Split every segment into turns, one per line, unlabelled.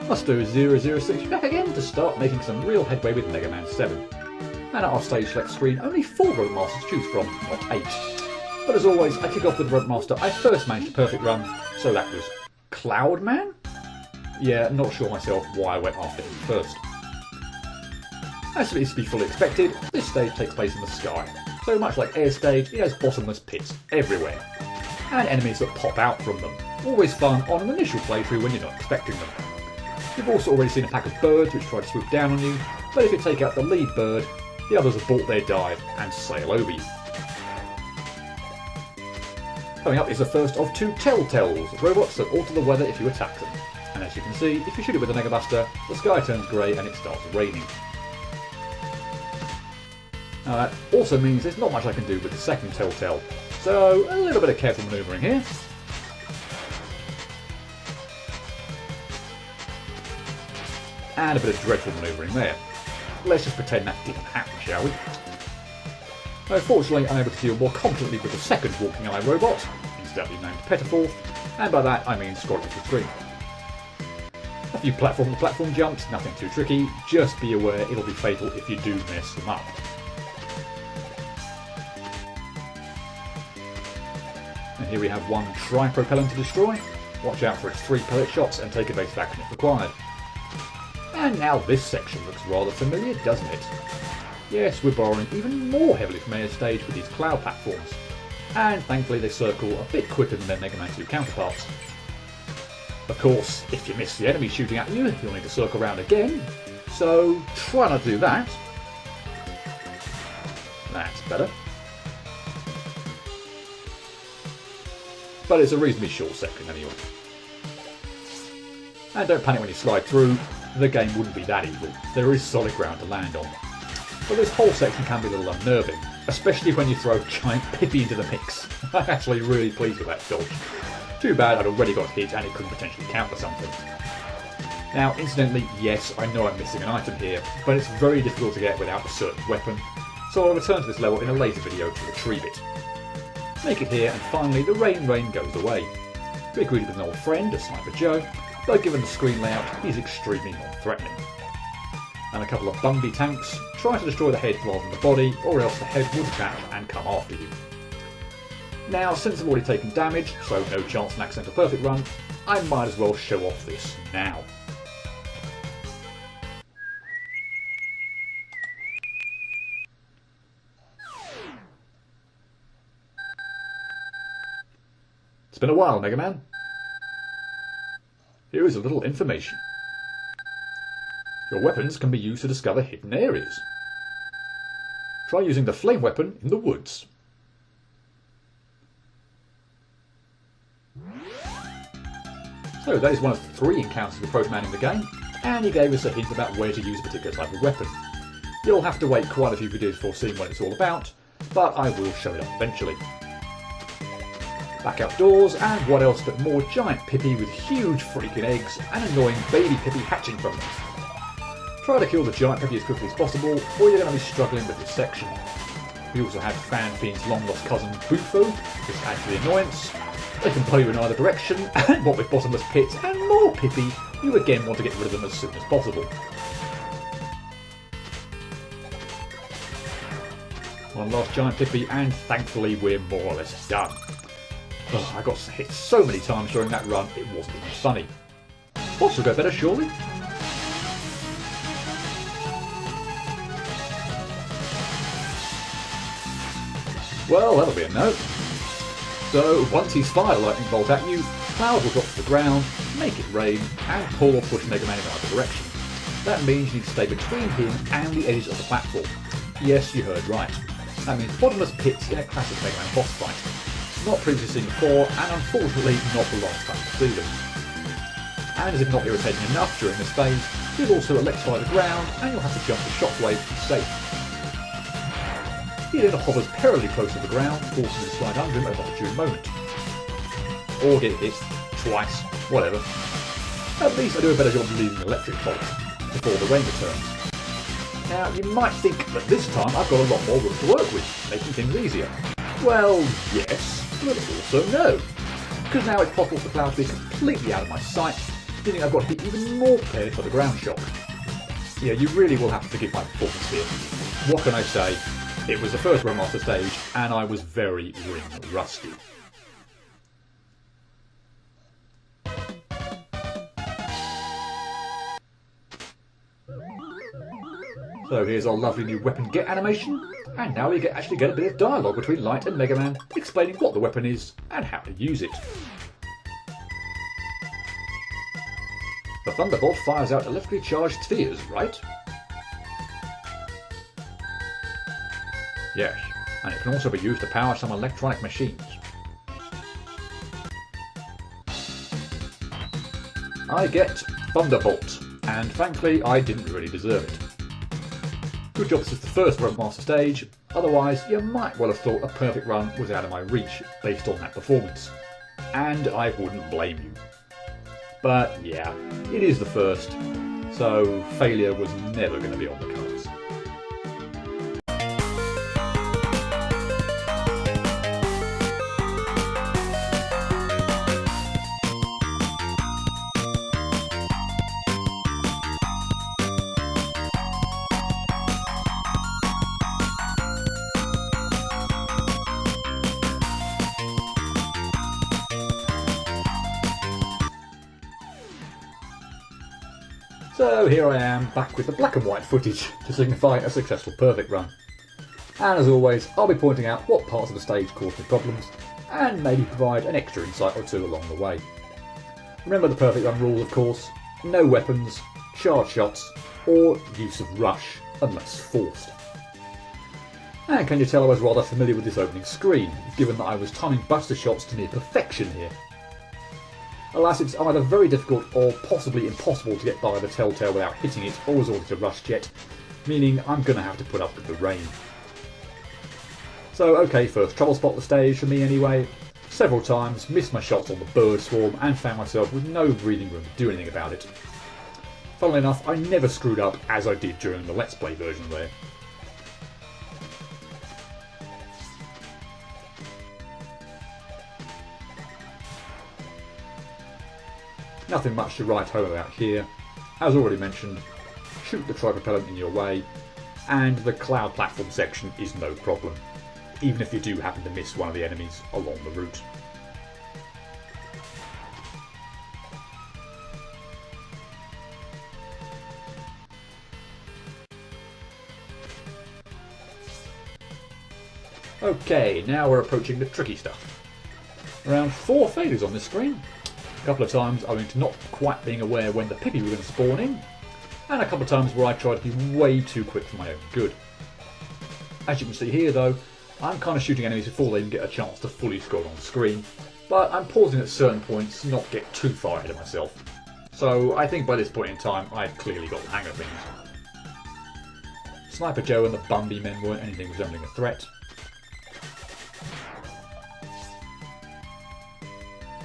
Must do 006 back again to start making some real headway with Mega Man 7. And at our stage select screen, only 4 Rope Masters to choose from, not 8. But as always, I kick off with the Rope Master I first managed a perfect run, so that was Cloudman? Yeah, not sure myself why I went after him first. As it is to be fully expected, this stage takes place in the sky. So much like Air Stage, it has bottomless pits everywhere. And enemies that pop out from them. Always fun on an initial playthrough when you're not expecting them. You've also already seen a pack of birds which try to swoop down on you, but if you take out the lead bird, the others abort their dive and sail over you. Coming up is the first of 2 Telltales, robots that alter the weather if you attack them. And as you can see, if you shoot it with a Mega Buster, the sky turns grey and it starts raining. Now that also means there's not much I can do with the second Telltale, so a little bit of careful manoeuvring here. And a bit of dreadful manoeuvring there. Let's just pretend that didn't happen, shall we? Unfortunately, I'm able to deal more competently with the second Walking Eye robot, incidentally named Pettiforth, and by that I mean scroll to the screen. A few platform-to-platform jumps, nothing too tricky, just be aware it'll be fatal if you do mess them up. And here we have one tri-propellant to destroy. Watch out for its 3 pellet shots and take evasive action if required. And now this section looks rather familiar, doesn't it? Yes, we're borrowing even more heavily from Air Stage with these cloud platforms. And thankfully they circle a bit quicker than their Mega Man 2 counterparts. Of course, if you miss the enemy shooting at you, you'll need to circle around again. So try not to do that. That's better. But it's a reasonably short section anyway. And don't panic when you slide through, the game wouldn't be that evil. There is solid ground to land on. But this whole section can be a little unnerving, especially when you throw Giant Pippi into the mix. I'm actually really pleased with that dodge. Too bad I'd already got hit and it couldn't potentially count for something. Now, incidentally, yes, I know I'm missing an item here, but it's very difficult to get without a certain weapon, so I'll return to this level in a later video to retrieve it. Make it here, and finally the rain goes away. We agreed with an old friend, a Sniper Joe, but given the screen layout, he's extremely non-threatening. And a couple of Bumby tanks, try to destroy the head rather than the body, or else the head would attach and come after you. Now, since I've already taken damage, so no chance of an accidental perfect run, I might as well show off this now. It's been a while, Mega Man. Here is a little information. Your weapons can be used to discover hidden areas. Try using the flame weapon in the woods. So that is one of 3 encounters with Proto Man in the game, and he gave us a hint about where to use a particular type of weapon. You'll have to wait quite a few videos before seeing what it's all about, but I will show it up eventually. Back outdoors, and what else but more Giant Pippi with huge freaking eggs and annoying baby Pippi hatching from them. Try to kill the Giant Pippi as quickly as possible, or you're going to be struggling with this section. We also have Fan Fiend's long lost cousin Bufo, just adds to the annoyance. They can pull you in either direction, and what with bottomless pits and more Pippi, you again want to get rid of them as soon as possible. One last Giant Pippi, and thankfully we're more or less done. Oh, I got hit so many times during that run, it wasn't even funny. Boss will go better, surely? Well, that'll be a no. So, once he's fired a lightning bolt at you, Cloud will drop to the ground, make it rain, and pull or push Mega Man in either direction. That means you need to stay between him and the edges of the platform. Yes, you heard right. That means bottomless pits in a classic Mega Man boss fight. Not previously seen before, and unfortunately not the last time to see them. And as if not irritating enough during this phase, you'll also electrify the ground, and you'll have to jump the shockwave to be safe. He then hovers perilously close to the ground, forcing you to slide under him at an opportune moment. Or get hit twice, whatever. At least I do a better job of leaving an electric bolt before the rain returns. Now, you might think that this time I've got a lot more room to work with, making things easier. Well, yes, but also no. Because now it's possible for Cloud to be completely out of my sight, meaning I've got to be even more prepared for the ground shock. Yeah, you really will have to forgive my performance here. What can I say? It was the first Roadmaster stage, and I was very ring rusty. So here's our lovely new weapon get animation, and now we actually get a bit of dialogue between Light and Mega Man explaining what the weapon is and how to use it. The Thunderbolt fires out electrically charged spheres, right? Yes, and it can also be used to power some electronic machines. I get Thunderbolt, and thankfully I didn't really deserve it. Good job this is the first Roadmaster stage, otherwise you might well have thought a perfect run was out of my reach based on that performance. And I wouldn't blame you. But yeah, it is the first, so failure was never going to be on the cards. So here I am, back with the black and white footage to signify a successful perfect run. And as always, I'll be pointing out what parts of the stage caused me problems, and maybe provide an extra insight or two along the way. Remember the perfect run rule, of course: no weapons, charge shots, or use of rush, unless forced. And can you tell I was rather familiar with this opening screen, given that I was timing Buster shots to near perfection here. Alas, it's either very difficult or possibly impossible to get by the Telltale without hitting it or resorting to Rush Jet, meaning I'm going to have to put up with the rain. So okay, first trouble spot the stage for me anyway. Several times, missed my shots on the bird swarm and found myself with no breathing room to do anything about it. Funnily enough, I never screwed up as I did during the Let's Play version there. Nothing much to write home about here. As already mentioned, shoot the tri-propellant in your way, and the cloud platform section is no problem, even if you do happen to miss one of the enemies along the route. Okay, now we're approaching the tricky stuff. Around 4 failures on this screen. A couple of times owing to not quite being aware when the Pippi were going to spawn in, and a couple of times where I tried to be way too quick for my own good. As you can see here though, I'm kind of shooting enemies before they even get a chance to fully scroll on screen, but I'm pausing at certain points to not get too far ahead of myself. So I think by this point in time I'd clearly got the hang of things. Sniper Joe and the Bumby men weren't anything resembling a threat.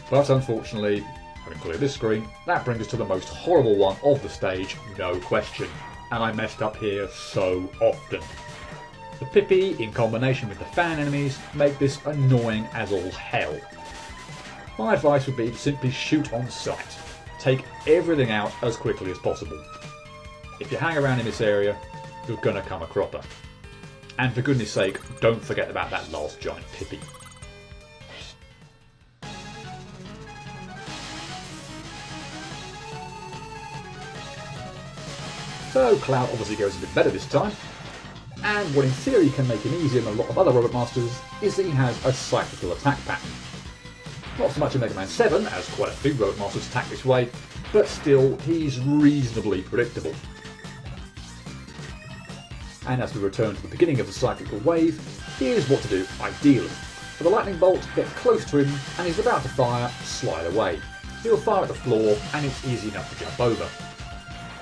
But unfortunately, having cleared this screen, that brings us to the most horrible one of the stage, no question. And I messed up here so often. The Pippi, in combination with the fan enemies, make this annoying as all hell. My advice would be to simply shoot on sight. Take everything out as quickly as possible. If you hang around in this area, you're gonna come a cropper. And for goodness sake, don't forget about that last giant Pippi. So Cloud obviously goes a bit better this time, and what in theory can make him easier than a lot of other Roadmasters is that he has a cyclical attack pattern. Not so much in Mega Man 7, as quite a few Roadmasters attack this way, but still he's reasonably predictable. And as we return to the beginning of the cyclical wave, here's what to do ideally. For the lightning bolt, get close to him, and he's about to fire, slide away. He'll fire at the floor, and it's easy enough to jump over.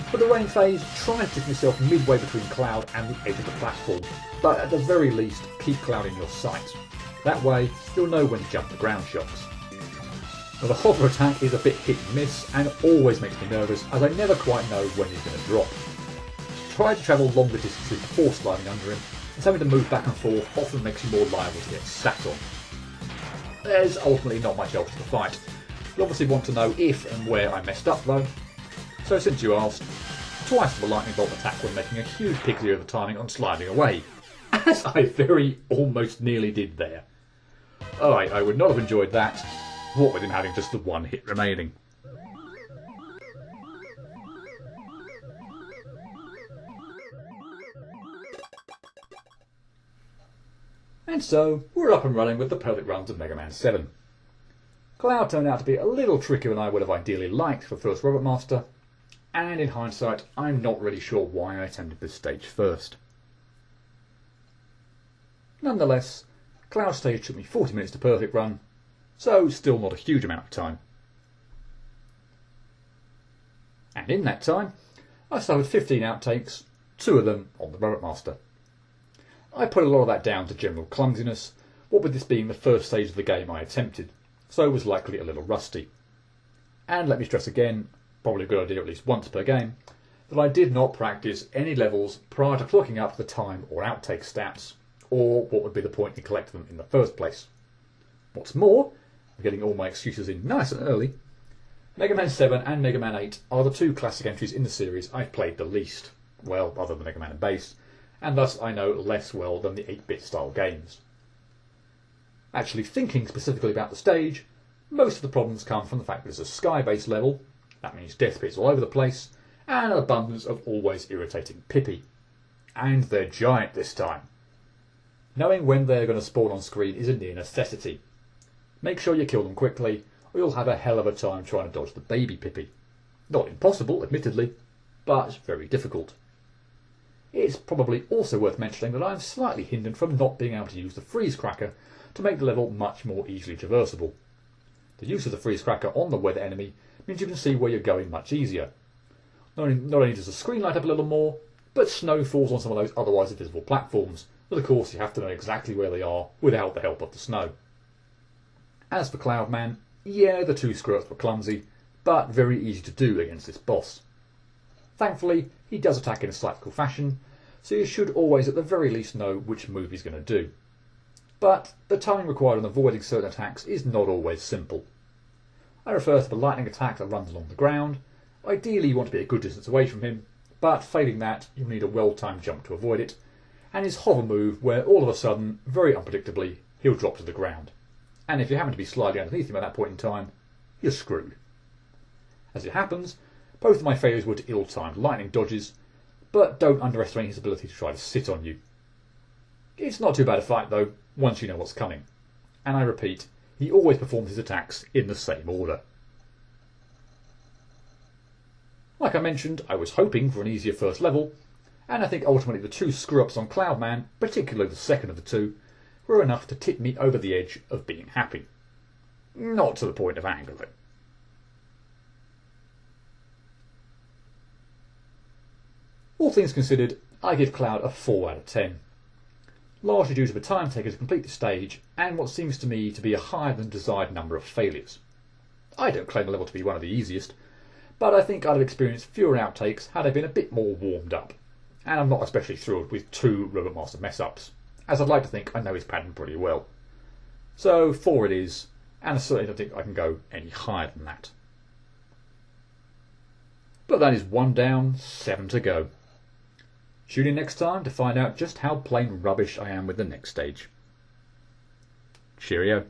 For the rain phase, try and stick yourself midway between Cloud and the edge of the platform, but at the very least, keep Cloud in your sight. That way, you'll know when to jump the ground shocks. Now, the hover attack is a bit hit and miss, and always makes me nervous, as I never quite know when he's going to drop. Try to travel longer distances before sliding under him, as having to move back and forth often makes you more liable to get sat on. There's ultimately not much else to the fight. You obviously want to know if and where I messed up though. So since you asked, twice for the lightning bolt attack when making a huge pixie of the timing on sliding away, as I very almost nearly did there. Alright, I would not have enjoyed that, what with him having just the one hit remaining. And so, we're up and running with the perfect runs of Mega Man 7. Cloud turned out to be a little trickier than I would have ideally liked for first Robot Master, and in hindsight, I'm not really sure why I attempted this stage first. Nonetheless, Cloud stage took me 40 minutes to perfect run, so still not a huge amount of time. And in that time, I suffered 15 outtakes, 2 of them on the Robot Master. I put a lot of that down to general clumsiness, what with this being the first stage of the game I attempted, so was likely a little rusty. And let me stress again, probably a good idea at least once per game, that I did not practice any levels prior to clocking up the time or outtake stats, or what would be the point in collecting them in the first place. What's more, I'm getting all my excuses in nice and early, Mega Man 7 and Mega Man 8 are the 2 classic entries in the series I've played the least, well, other than Mega Man and Bass, and thus I know less well than the 8-bit style games. Actually thinking specifically about the stage, most of the problems come from the fact that it's a sky-based level, that means death pits all over the place, and an abundance of always irritating Pippi. And they're giant this time. Knowing when they're going to spawn on screen is a near necessity. Make sure you kill them quickly, or you'll have a hell of a time trying to dodge the baby Pippi. Not impossible, admittedly, but very difficult. It's probably also worth mentioning that I am slightly hindered from not being able to use the freeze cracker to make the level much more easily traversable. The use of the freeze cracker on the weather enemy means you can see where you're going much easier. Not only does the screen light up a little more, but snow falls on some of those otherwise invisible platforms, but of course you have to know exactly where they are without the help of the snow. As for Cloudman, yeah, the 2 screw-ups were clumsy, but very easy to do against this boss. Thankfully, he does attack in a cyclical fashion, so you should always at the very least know which move he's going to do. But the timing required on avoiding certain attacks is not always simple. I refer to the lightning attack that runs along the ground. Ideally you want to be a good distance away from him, but failing that you'll need a well-timed jump to avoid it, and his hover move where all of a sudden, very unpredictably, he'll drop to the ground. And if you happen to be sliding underneath him at that point in time, you're screwed. As it happens, both of my failures were to ill-timed lightning dodges, but don't underestimate his ability to try to sit on you. It's not too bad a fight though, once you know what's coming. And I repeat, he always performs his attacks in the same order. Like I mentioned, I was hoping for an easier first level, and I think ultimately the 2 screw-ups on Cloudman, particularly the second of the 2, were enough to tip me over the edge of being happy. Not to the point of anger though. All things considered, I give Cloud a 4 out of 10. Largely due to the time taken to complete the stage, and what seems to me to be a higher than desired number of failures. I don't claim the level to be one of the easiest, but I think I'd have experienced fewer outtakes had I been a bit more warmed up, and I'm not especially thrilled with 2 Robot Master mess-ups, as I'd like to think I know his pattern pretty well. So 4 it is, and I certainly don't think I can go any higher than that. But that is 1 down, 7 to go. Tune in next time to find out just how plain rubbish I am with the next stage. Cheerio.